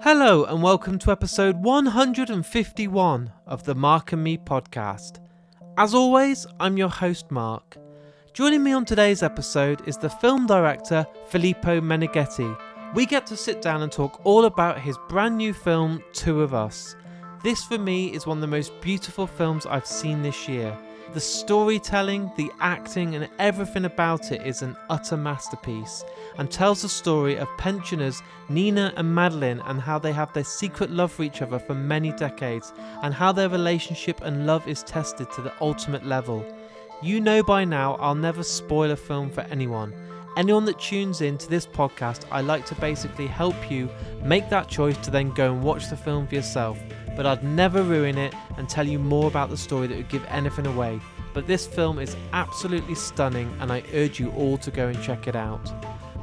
Hello and welcome to episode 151 of the Mark and Me podcast. As always, I'm your host Mark. Joining me on today's episode is the film director Filippo Meneghetti. We get to sit down and talk all about his brand new film, Two of Us. This for me is one of the most beautiful films I've seen this year. The storytelling, the acting and everything about it is an utter masterpiece and tells the story of pensioners Nina and Madeline and how they have their secret love for each other for many decades and how their relationship and love is tested to the ultimate level. You know by now I'll never spoil a film for anyone. Anyone that tunes in to this podcast, I like to basically help you make that choice to then go and watch the film for yourself. But I'd never ruin it and tell you more about the story that would give anything away. But this film is absolutely stunning and I urge you all to go and check it out.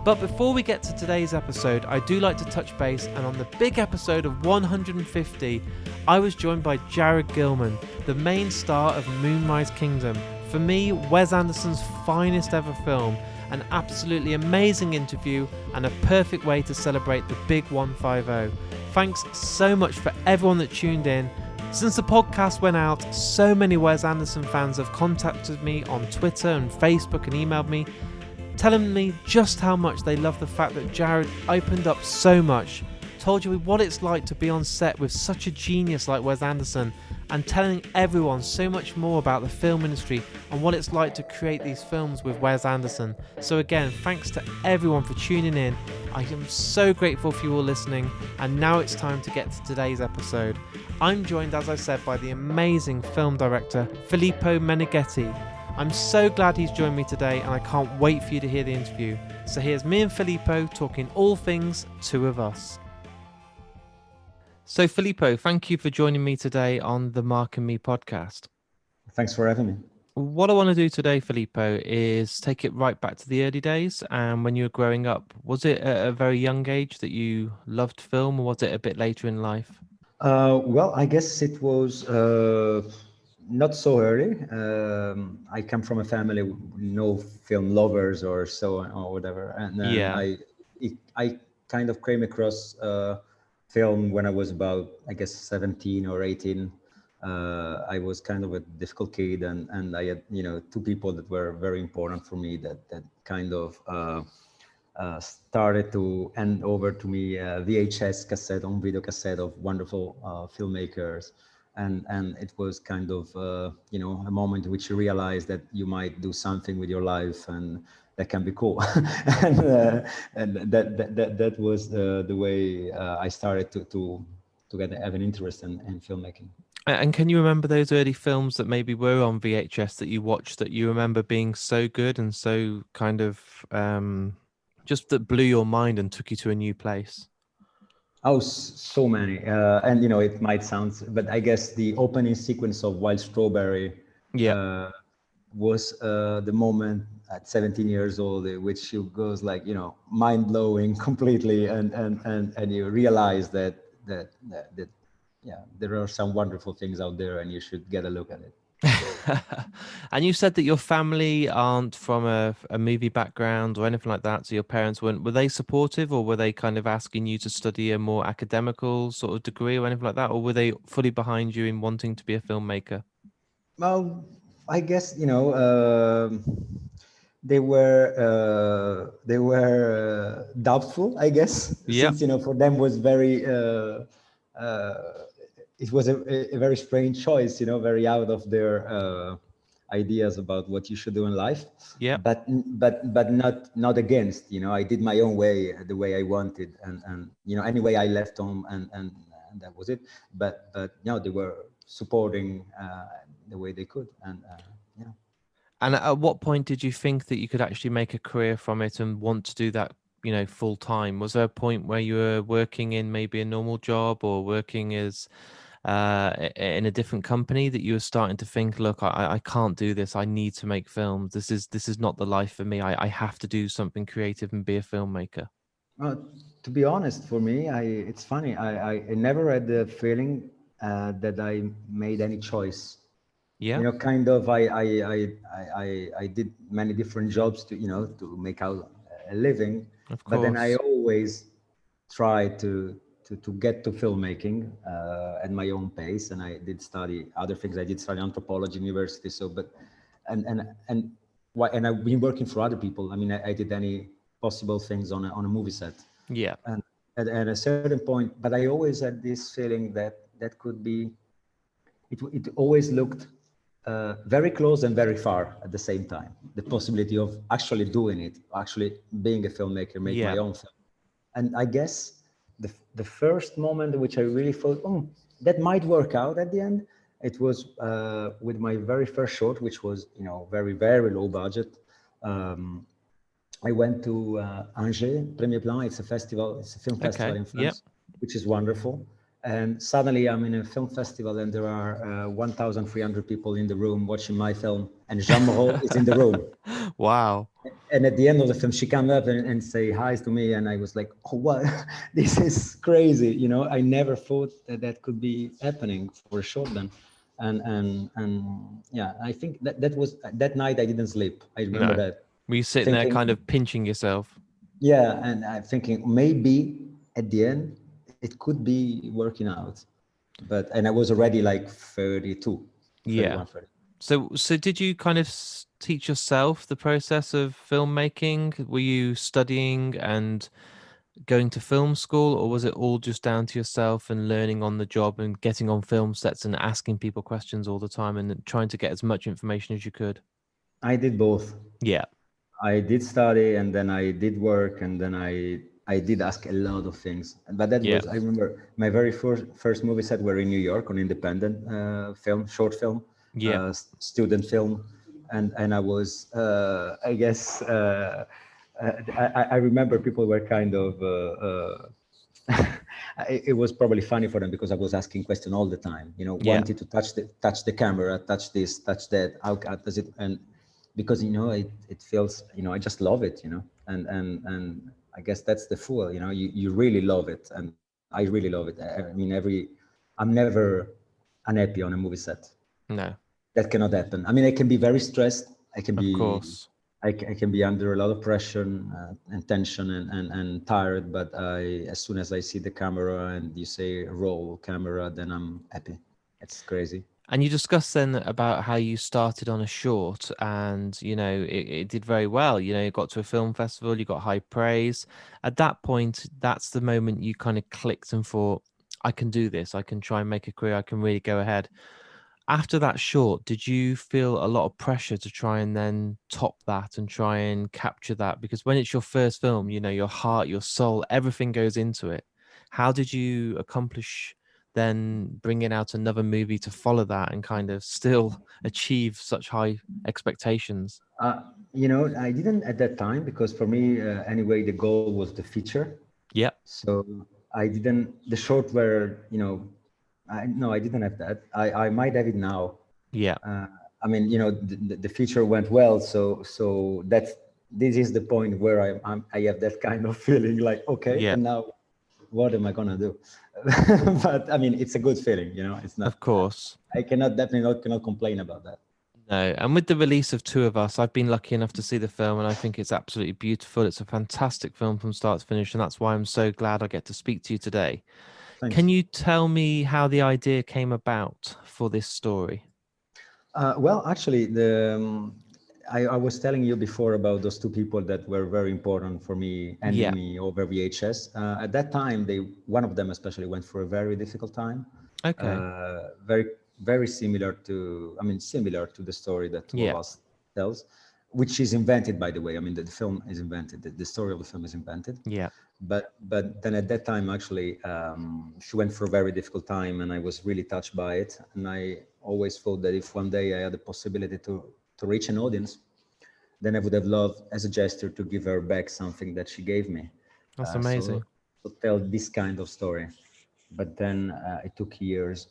But before we get to today's episode, I do like to touch base, and on the big episode of 150, I was joined by Jared Gilman, the main star of Moonrise Kingdom. For me, Wes Anderson's finest ever film, an absolutely amazing interview and a perfect way to celebrate the big 150. Thanks so much for everyone that tuned in. Since the podcast went out, so many Wes Anderson fans have contacted me on Twitter and Facebook and emailed me, telling me just how much they love the fact that Jared opened up so much, told you what it's like to be on set with such a genius like Wes Anderson, and telling everyone so much more about the film industry and what it's like to create these films with Wes Anderson. So again, thanks to everyone for tuning in. I am so grateful for you all listening, and now it's time to get to today's episode. I'm joined, as I said, by the amazing film director Filippo Meneghetti. I'm so glad he's joined me today and I can't wait for you to hear the interview. So here's me and Filippo talking all things Two of Us. So Filippo, thank you for joining me today on the Mark and Me podcast. Thanks for having me. What I want to do today, Filippo, is take it right back to the early days and when you were growing up. Was it at a very young age that you loved film, or was it a bit later in life? Well, I guess it was not so early. I come from a family with no film lovers or so or whatever, and then Yeah. I kind of came across film when I was about, I guess, 17 or 18. I was kind of a difficult kid, and I had, two people that were very important for me that kind of started to hand over to me VHS cassette, on video cassette of wonderful filmmakers. And it was kind of, a moment in which you realize that you might do something with your life and that can be cool. and that was the way I started to have an interest in filmmaking. And can you remember those early films that maybe were on VHS that you watched that you remember being so good and so kind of just that blew your mind and took you to a new place? Oh, so many. And, it might sound, but I guess the opening sequence of Wild Strawberry Yeah. Was the moment at 17 years old, which you goes like, mind blowing completely. And you realize that, yeah, there are some wonderful things out there and you should get a look at it. And you said that your family aren't from a movie background or anything like that. So your parents were they supportive, or were they kind of asking you to study a more academical sort of degree or anything like that? Or were they fully behind you in wanting to be a filmmaker? Well, I guess, they were doubtful, I guess, Yeah, since, for them was very, it was a very strange choice, very out of their ideas about what you should do in life. yeah. But not against. I did my own way, the way I wanted, and anyway I left home, and that was it. But they were supporting the way they could, and yeah. And at what point did you think that you could actually make a career from it and want to do that, full time? Was there a point where you were working in maybe a normal job or working as in a different company that you were starting to think, look, I can't do this. I need to make films. This is not the life for me. I have to do something creative and be a filmmaker. To be honest, for me, it's funny. I never had the feeling that I made any choice. Yeah, Kind of. I did many different jobs to make out a living, of but then I course. always tried to to get to filmmaking at my own pace, and I did study other things. I did study anthropology in university. So, but and why? And I've been working for other people. I mean, I did any possible things on a movie set, Yeah. and at a certain point. But I always had this feeling that that could be. It always looked very close and very far at the same time. The possibility of actually doing it, actually being a filmmaker, make my Yeah. own film. And I guess the first moment in which I really thought, oh, that might work out at the end, it was with my very first short, which was, you know, very, very low budget. Um, I went to Angers, Premier Plan. It's a festival, it's a film festival Okay. in Yep. France, which is wonderful. And suddenly I'm in a film festival and there are 1,300 people in the room watching my film, and Jean Moreau is in the room. Wow. And at the end of the film, she came up and say hi to me, and I was like, "Oh, what? This is crazy!" You know, I never thought that that could be happening for a short then, and yeah, I think that that was that night I didn't sleep. I remember No. that, Were you sitting there kind thinking, of pinching yourself? yeah, and I'm thinking maybe at the end it could be working out, but and I was already like 32, Yeah. 31, 30. So did you kind of teach yourself the process of filmmaking? Were you studying and going to film school, or was it all just down to yourself and learning on the job and getting on film sets and asking people questions all the time and trying to get as much information as you could? I did both. Yeah. I did study and then I did work and then I did ask a lot of things. But that Yeah. was, I remember my very first movie set were in New York on independent film, short film, Yeah. student film, and I was I guess I remember people were kind of it was probably funny for them because I was asking questions all the time, you know, Yeah. wanted to touch the camera, touch this, touch that, how does it, and because you know it feels, you know, I just love it, you know, and I guess that's the fool, you know, you really love it, and I really love it. I mean, I'm never unhappy on a movie set. No, That cannot happen. I mean, I can be very stressed. I can of be course. I can be under a lot of pressure and tension and tired, but as soon as I see the camera and you say roll camera, then I'm happy. It's crazy. And you discussed then about how you started on a short and, it did very well. You got to a film festival, you got high praise. At that point, that's the moment you kind of clicked and thought, I can do this. I can try and make a career. I can really go ahead. After that short, did you feel a lot of pressure to try and then top that and try and capture that? Because when it's your first film, your heart, your soul, everything goes into it. How did you accomplish then bringing out another movie to follow that and kind of still achieve such high expectations? You know, I didn't at that time because for me, anyway, the goal was the feature. Yep. So I didn't, the short were, you know, no, I didn't have that. I might have it now. Yeah. I mean, you know, the feature went well. So this is the point where I have that kind of feeling like, okay, Yeah. and now what am I gonna do? But I mean, it's a good feeling, you know, it's not, Of course. I cannot definitely not cannot complain about that. No, and with the release of Two of Us, I've been lucky enough to see the film, and I think it's absolutely beautiful. It's a fantastic film from start to finish, and that's why I'm so glad I get to speak to you today. Can Thanks. you tell me how the idea came about for this story? Well, actually, I was telling you before about those two people that were very important for me, handing Yeah. me over VHS. At that time, one of them especially went through a very difficult time, Okay. very very similar to, I mean, similar to the story that Two of Yeah. Us tells, which is invented, by the way. I mean, the film is invented. The story of the film is invented. Yeah. But then at that time, actually, she went through a very difficult time, and I was really touched by it. And I always thought that if one day I had the possibility to reach an audience, then I would have loved, as a gesture, to give her back something that she gave me. That's So amazing. to tell this kind of story. But then it took years.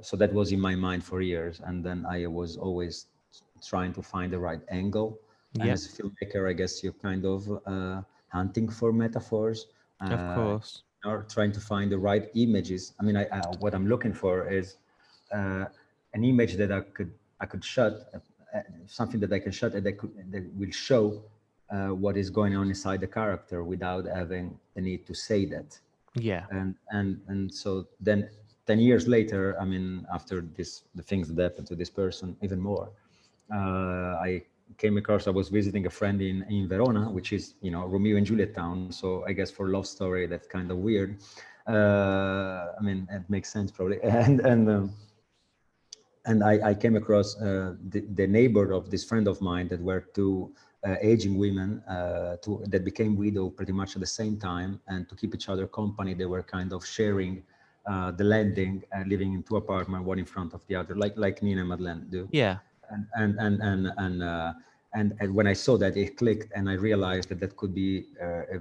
So that was in my mind for years, and then I was always trying to find the right angle. And Yeah. as a filmmaker, I guess you're kind of hunting for metaphors, Of course. or trying to find the right images. I mean, what I'm looking for is uh, an image that I could shot, something that I can shot and that will show what is going on inside the character without having the need to say that. Yeah. And so then 10 years later, I mean, after this, the things that happened to this person, even more, I came across, I was visiting a friend in Verona, which is, you know, Romeo and Juliet town. So I guess for love story, that's kind of weird. I mean, it makes sense probably. And I came across the neighbor of this friend of mine that were two aging women that became widow pretty much at the same time. And to keep each other company, they were kind of sharing the landing and living in two apartments, one in front of the other, like Nina and Madeleine do. Yeah. And and and and and, uh, and when I saw that, it clicked, and I realized that that could be a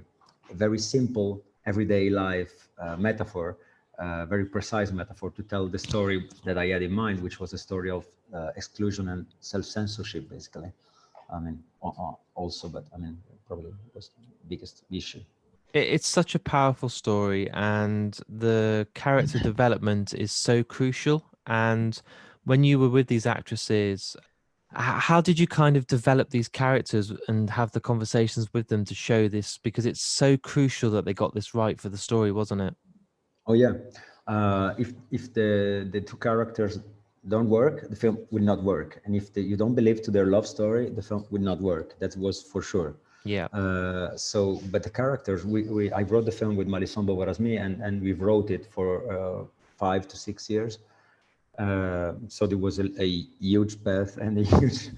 very simple everyday life metaphor, very precise metaphor to tell the story that I had in mind, which was a story of exclusion and self-censorship, basically. I mean, also, but I mean, probably was the biggest issue. It's such a powerful story, and the character development is so crucial. And when you were with these actresses, how did you kind of develop these characters and have the conversations with them to show this? Because it's so crucial that they got this right for the story, wasn't it? Oh yeah, if the two characters don't work, the film will not work, and if you don't believe to their love story, the film will not work. That was for sure. Yeah. So, but the characters, I wrote the film with Marisol Bovarasmi, and we wrote it for 5 to 6 years. So there was a huge path and a huge.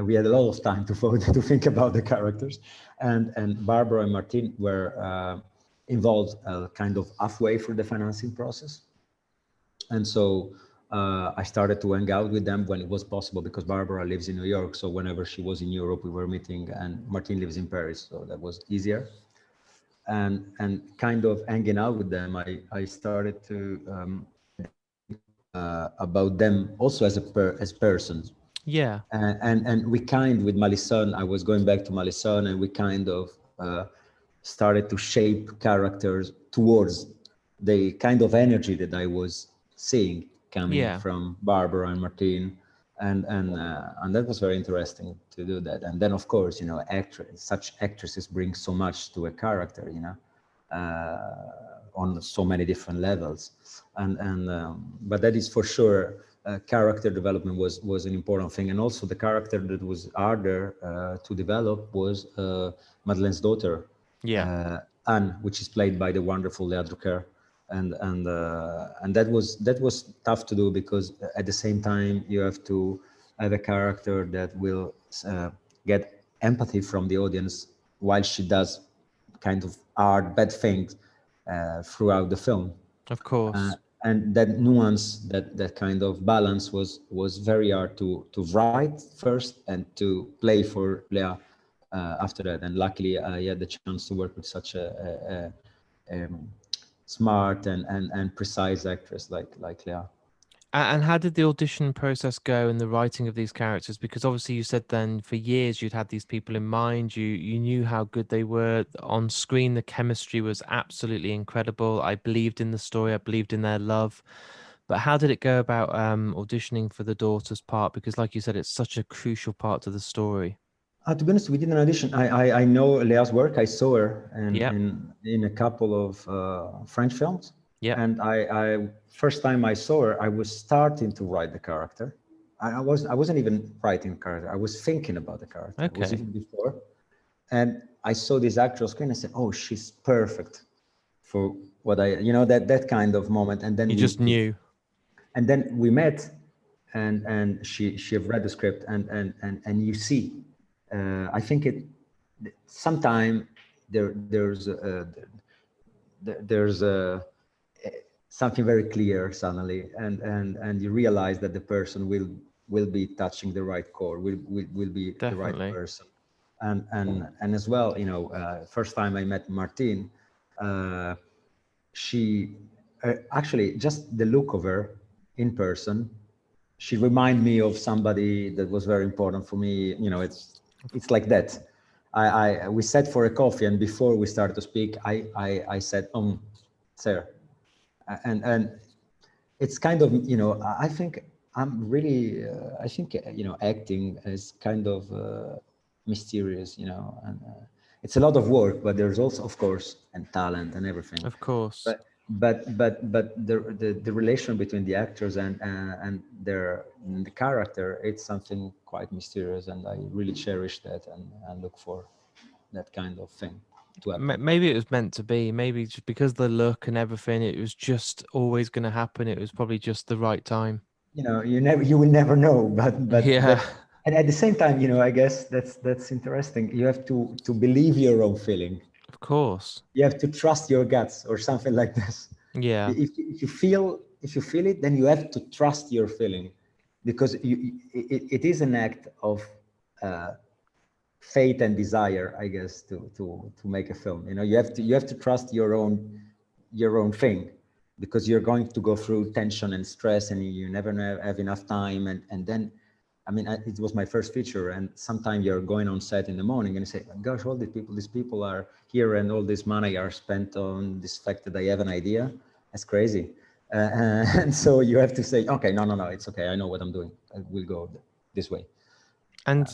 We had a lot of time to to think about the characters, and Barbara and Martin were involved kind of halfway through the financing process, and so I started to hang out with them when it was possible because Barbara lives in New York, so whenever she was in Europe, we were meeting, and Martin lives in Paris, so that was easier. And kind of hanging out with them, I started to about them also as as persons. Yeah. And we kind with Malison, I was going back to Malison, and we kind of started to shape characters towards the kind of energy that I was seeing coming Yeah. from Barbara and Martin, and that was very interesting to do that. And then, of course, you know, such actresses bring so much to a character, you know, on so many different levels, and but that is for sure. Character development was an important thing, and also the character that was harder to develop was Madeleine's daughter, Yeah. Anne, which is played by the wonderful Lea Drucker, and that was tough to do because at the same time you have to have a character that will get empathy from the audience while she does kind of hard bad things throughout the film. Of uh, course. and that nuance, that kind of balance was very hard to write first and to play for Lea after that. And luckily I had the chance to work with such a smart and precise actress like Lea. And how did the audition process go and the writing of these characters? Because obviously you said then for years you'd had these people in mind. You knew how good they were on screen. The chemistry was absolutely incredible. I believed in the story. I believed in their love. But how did it go about auditioning for the daughter's part? Because like you said, it's such a crucial part to the story. To be honest, we did an audition. I know Lea's work. I saw her Yep. in a couple of French films. Yep. And I first time I saw her, I was starting to write the character. I wasn't even writing the character. I was thinking about the character. It was Okay. even before. And I saw this actor on screen. I said, "Oh, she's perfect for what I, you know, that kind of moment." And then You just knew. we met, and she have read the script, and you see, I think it sometime there's something very clear suddenly, and you realize that the person will be touching the right chord, will be the right Definitely. person. And as well, you know, first time I met Martine, uh, she actually, just the look of her in person, she reminded me of somebody that was very important for me. You know, it's like that. We sat for a coffee, and before we started to speak, I said, sir, and it's kind of, you know, I think I'm really I think you know, acting is kind of mysterious, you know, and it's a lot of work, but there's also, of course, and talent and everything. Of course. But the relation between the actors and the character, it's something quite mysterious, and I really cherish that and look for that kind of thing to happen. Maybe it was meant to be. Maybe just because the look and everything, it was just always going to happen. It was probably just the right time. You will never know, Yeah, and at the same time, I guess that's interesting. You have to believe your own feeling. of course. You have to trust your guts or something like this. Yeah, If you feel it, then you have to trust your feeling, because it is an act of uh, faith and desire, I guess, to make a film. You have to trust your own thing, because you're going to go through tension and stress, and you never have enough time. And then, I mean, it was my first feature, and sometimes you're going on set in the morning and you say, gosh, all these people are here, and all this money are spent on this fact that I have an idea. That's crazy. And so you have to say, okay, no, it's okay. I know what I'm doing. I will go this way. and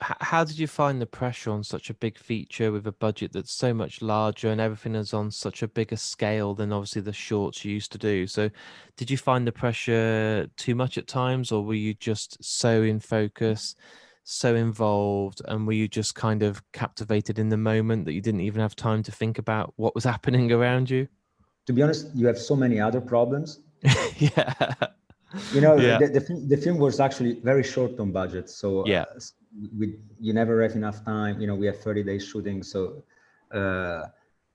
how did you find the pressure on such a big feature with a budget that's so much larger and everything is on such a bigger scale than obviously the shorts you used to do? So, did you find the pressure too much at times, or were you just so in focus, so involved, and were you just kind of captivated in the moment that you didn't even have time to think about what was happening around you? To be honest, you have so many other problems. Yeah. Yeah. The film was actually very short on budget, so Yeah. you never have enough time. We have 30 days shooting, so uh,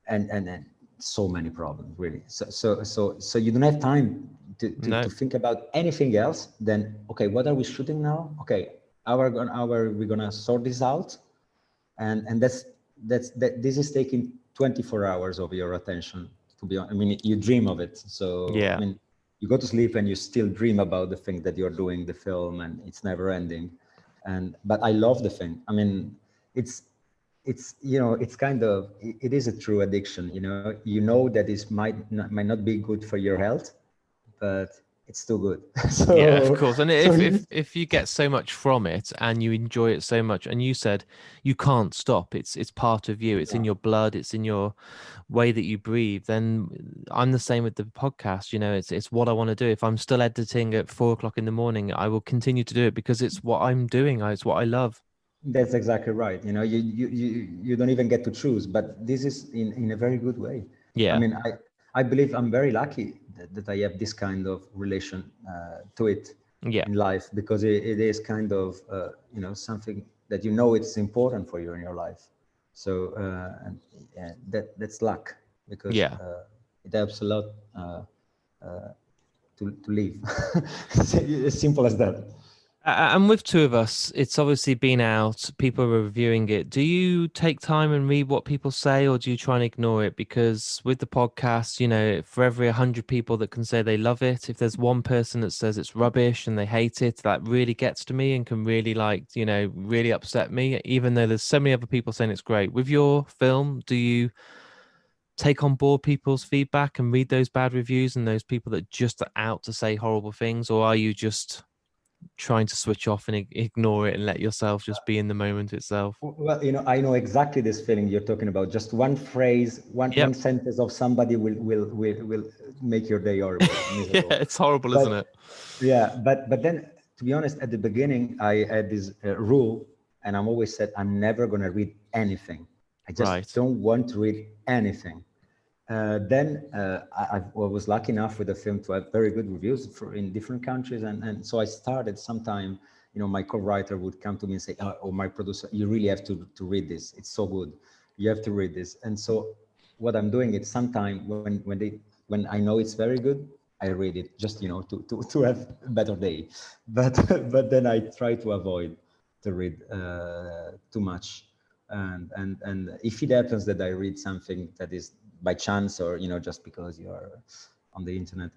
and so many problems, really. So you don't have time to No. think about anything else. Then, okay, what are we shooting now? Okay, how are we gonna sort this out? And this is taking 24 hours of your attention, to be honest. I mean, you dream of it. So I Yeah. mean, you go to sleep and you still dream about the thing that you're doing, the film, and it's never ending. But I love the thing. I mean, it's kind of, it is a true addiction. That this might not be good for your health, but it's still good. Yeah, of so course. And so if you get so much from it and you enjoy it so much, and you said you can't stop, it's part of you, it's in your blood, it's in your way that you breathe, then I'm the same with the podcast. It's what I want to do. If I'm still editing at 4 o'clock in the morning, I will continue to do it because it's what I'm doing. It's what I love. That's exactly right. You don't even get to choose, but this is in a very good way. I Yeah. mean, I believe I'm very lucky that I have this kind of relation to it Yeah. in life, because it is kind of something that it's important for you in your life. So and that's luck, because Yeah. it helps a lot to live. As simple as that. And with two of us, it's obviously been out, people are reviewing it. Do you take time and read what people say, or do you try and ignore it? Because with the podcast, for every 100 people that can say they love it, if there's one person that says it's rubbish and they hate it, that really gets to me and can really really upset me, even though there's so many other people saying it's great. With your film, do you take on board people's feedback and read those bad reviews and those people that just are out to say horrible things, or are you just trying to switch off and ignore it and let yourself just be in the moment itself? Well, I know exactly this feeling you're talking about. Just one phrase, one Yep. sentence of somebody will make your day horrible, Yeah, miserable. it's horrible, isn't But it? yeah, but then, to be honest, at the beginning, I had this rule, and I'm always said I'm never gonna read anything. I just Right. don't want to read anything. Then I was lucky enough with the film to have very good reviews in different countries, and so I started sometime. My co-writer would come to me and say, "Oh, my producer, you really have to read this. It's so good. You have to read this." And so what I'm doing is sometime when I know it's very good, I read it just to have a better day. But but then I try to avoid to read too much. And if it happens that I read something that is by chance, or just because you are on the internet,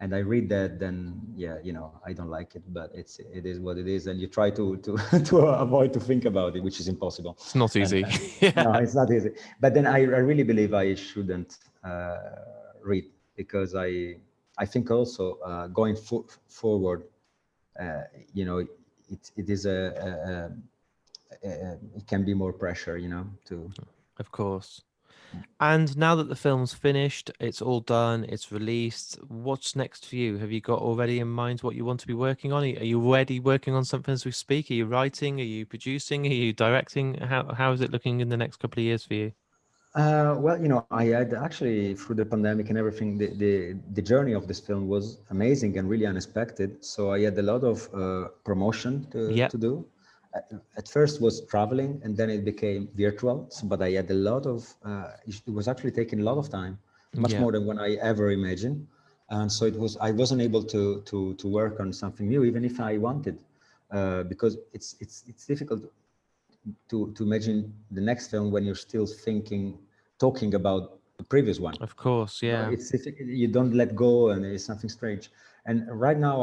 and I read that, then yeah, I don't like it, but it is what it is, and you try to to avoid to think about it, which is impossible. It's not And, easy. and no, Yeah. it's not easy. But then I really believe I shouldn't read, because I think also going forward, uh, you know, it is it can be more pressure, to. Of course. And now that the film's finished, it's all done, it's released, what's next for you? Have you got already in mind what you want to be working on? Are you already working on something as we speak? Are you writing? Are you producing? Are you directing? How is it looking in the next couple of years for you? Well, I had actually, through the pandemic and everything, the journey of this film was amazing and really unexpected. So I had a lot of promotion Yep. to do. At first was traveling, and then it became virtual. But I had a lot of, it was actually taking a lot of time, much Yeah. more than when I ever imagined. And so I wasn't able to work on something new, even if I wanted, because it's difficult to imagine the next film when you're still talking about the previous one. Of course, yeah. You don't let go, and it's something strange. And right now,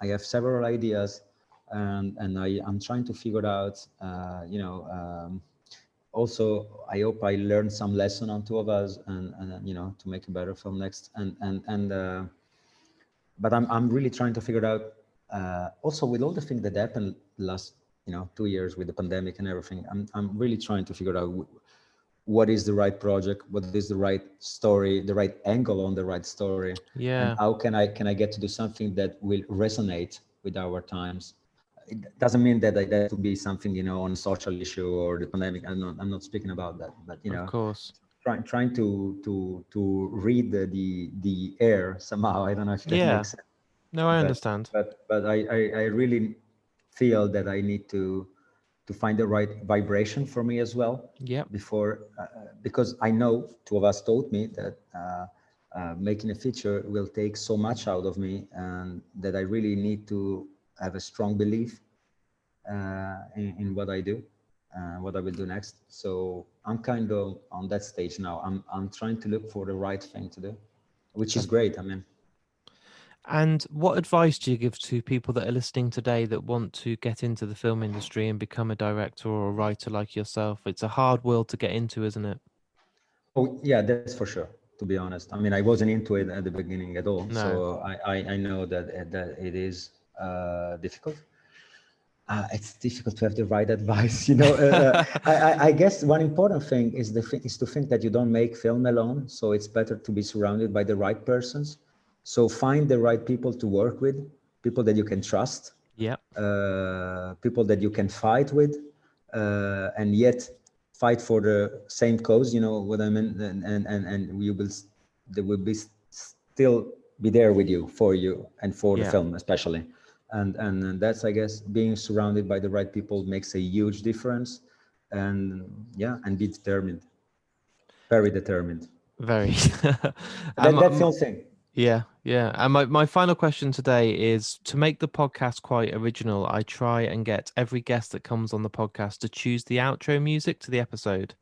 I have several ideas, and I'm trying to figure out, also, I hope I learned some lesson on two of us, and to make a better film next. But I'm really trying to figure out, also with all the things that happened last 2 years with the pandemic and everything. I'm really trying to figure out what is the right project, what is the right story, the right angle on the right story, and Yeah. how can I get to do something that will resonate with our times. It doesn't mean that it has to be something on a social issue or the pandemic. I'm not speaking about that, but Of course. trying to read the air somehow. I don't know if that Yeah. makes sense, No, I but understand. I really feel that I need to find the right vibration for me as well Yep. before, because I know two of us told me that making a feature will take so much out of me, and that I really need to have a strong belief in what I do, what I will do next. So I'm kind of on that stage now. I'm trying to look for the right thing to do, which is great. I mean, And what advice do you give to people that are listening today that want to get into the film industry and become a director or a writer like yourself? It's a hard world to get into, isn't it? oh yeah, that's for sure. To be honest, I mean, I wasn't into it at the beginning at all, No. so I know that it is difficult. It's difficult to have the right advice, I guess one important thing is to think that you don't make film alone, so it's better to be surrounded by the right persons. So find the right people to work with, people that you can trust, Yep. people that you can fight with, and yet fight for the same cause. You know what I mean? And they will be still be there with you, for you, and for the Yeah. film especially. And that's, I guess, being surrounded by the right people makes a huge difference. And yeah, and be determined, very determined. Very. That's the Um, whole thing. yeah, yeah. And my final question today is to make the podcast quite original. I try and get every guest that comes on the podcast to choose the outro music to the episode.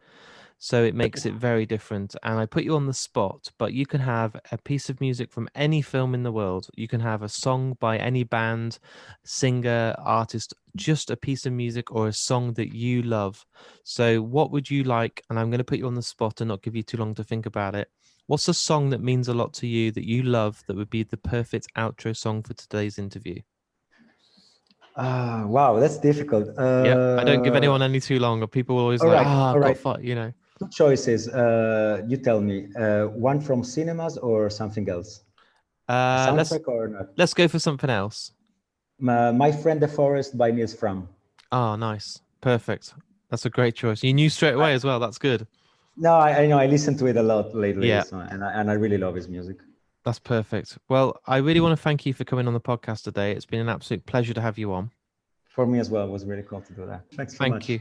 So it makes it very different. And I put you on the spot, but you can have a piece of music from any film in the world. You can have a song by any band, singer, artist, just a piece of music or a song that you love. So what would you like? And I'm going to put you on the spot and not give you too long to think about it. What's a song that means a lot to you that you love that would be the perfect outro song for today's interview? Wow, that's difficult. Yep. I don't give anyone any too long, or people always All like, right, I've all got right. fight. Two choices. You tell me. One from cinemas or something else? A Uh, let's soundtrack or not? let's go for something else. My Friend the Forest by Niels Fram. Oh, nice. Perfect. That's a great choice. You knew straight away as well. That's good. No, I know. I listen to it a lot lately, Yeah, so, and I really love his music. that's perfect. Well, I really want to thank you for coming on the podcast today. It's been an absolute pleasure to have you on. For me as well, it was really cool to do that. Thanks so Thank much. you.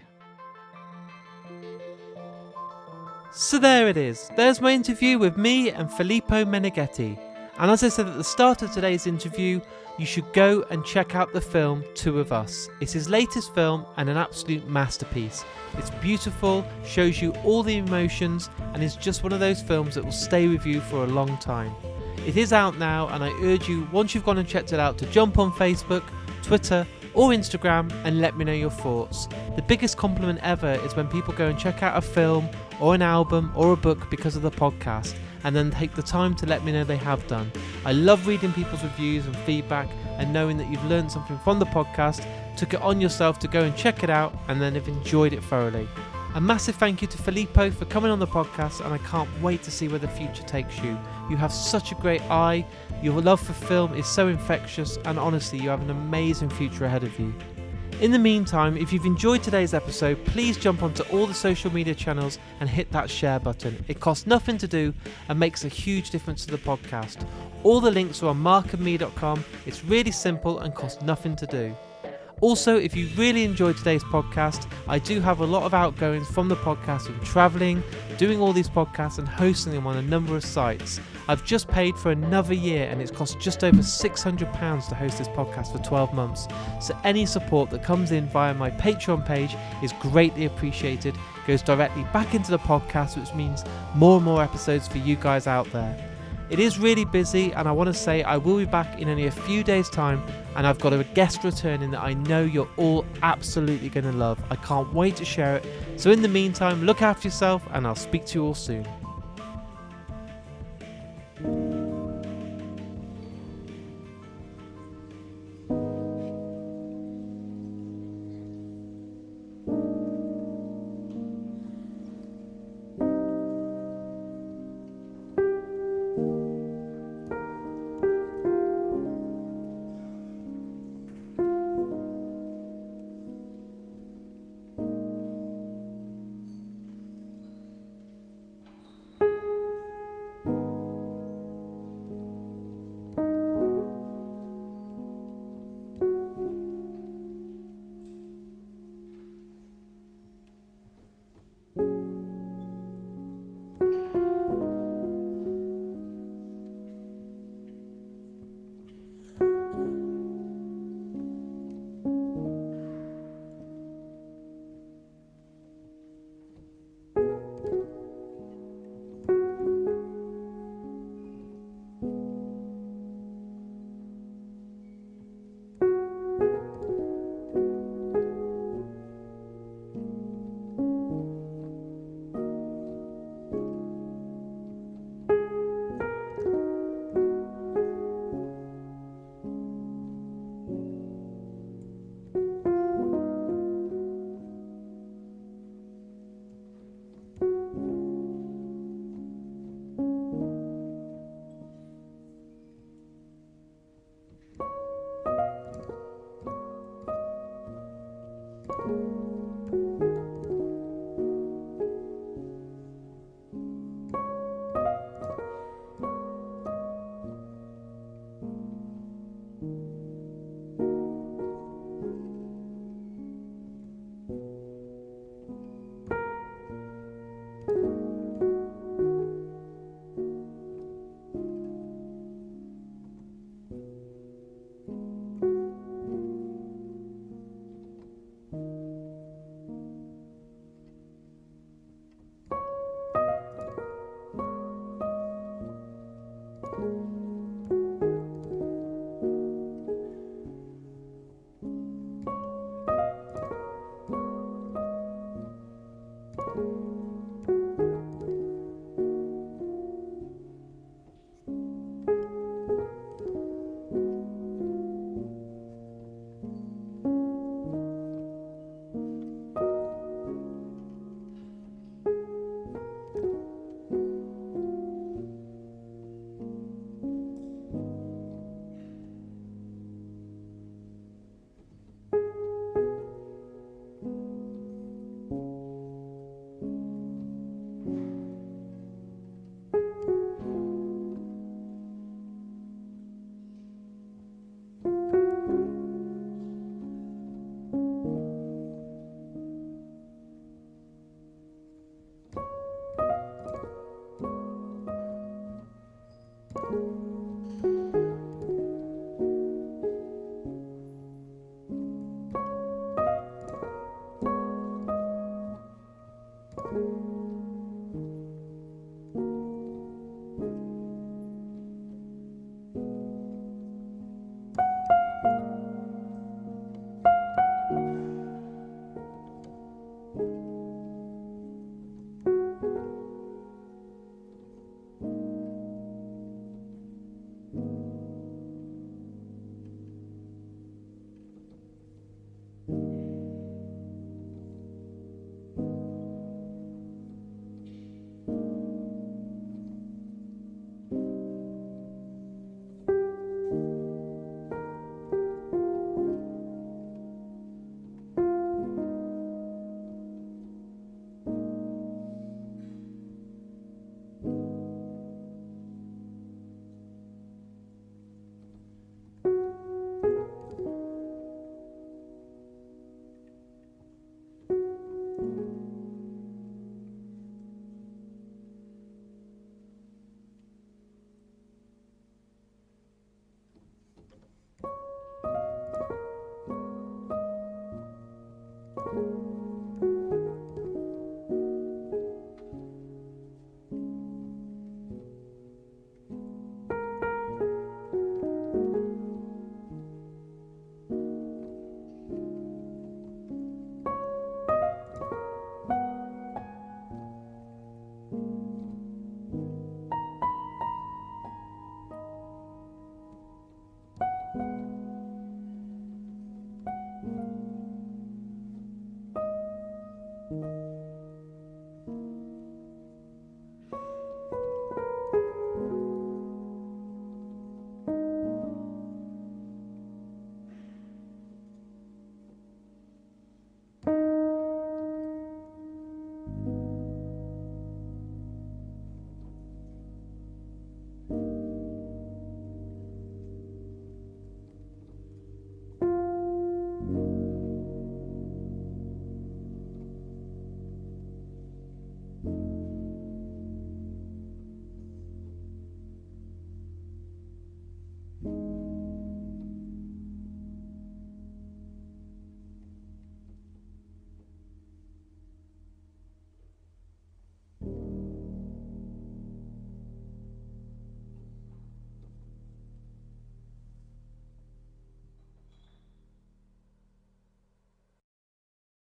So there it is. There's my interview with me and Filippo Meneghetti. And as I said at the start of today's interview, you should go and check out the film Two of Us. It's his latest film and an absolute masterpiece. It's beautiful, shows you all the emotions, and is just one of those films that will stay with you for a long time. It is out now, and I urge you, once you've gone and checked it out, to jump on Facebook, Twitter, or Instagram and let me know your thoughts. The biggest compliment ever is when people go and check out a film or an album or a book because of the podcast. and then take the time to let me know they have done. I love reading people's reviews and feedback and knowing that you've learned something from the podcast, took it on yourself to go and check it out, and then have enjoyed it thoroughly. A massive thank you to Filippo for coming on the podcast, and I can't wait to see where the future takes you. You have such a great eye, your love for film is so infectious, and honestly, you have an amazing future ahead of you. In the meantime, if you've enjoyed today's episode, please jump onto all the social media channels and hit that share button. It costs nothing to do and makes a huge difference to the podcast. All the links are on markandme.com. It's really simple and costs nothing to do. Also, if you really enjoyed today's podcast, I do have a lot of outgoings from the podcast of travelling, doing all these podcasts and hosting them on a number of sites. I've just paid for another year and it's cost just over £600 to host this podcast for 12 months. So any support that comes in via my Patreon page is greatly appreciated, goes directly back into the podcast, which means more and more episodes for you guys out there. It is really busy, and I want to say I will be back in only a few days' time, and I've got a guest returning that I know you're all absolutely going to love. I can't wait to share it. So in the meantime, look after yourself, and I'll speak to you all soon.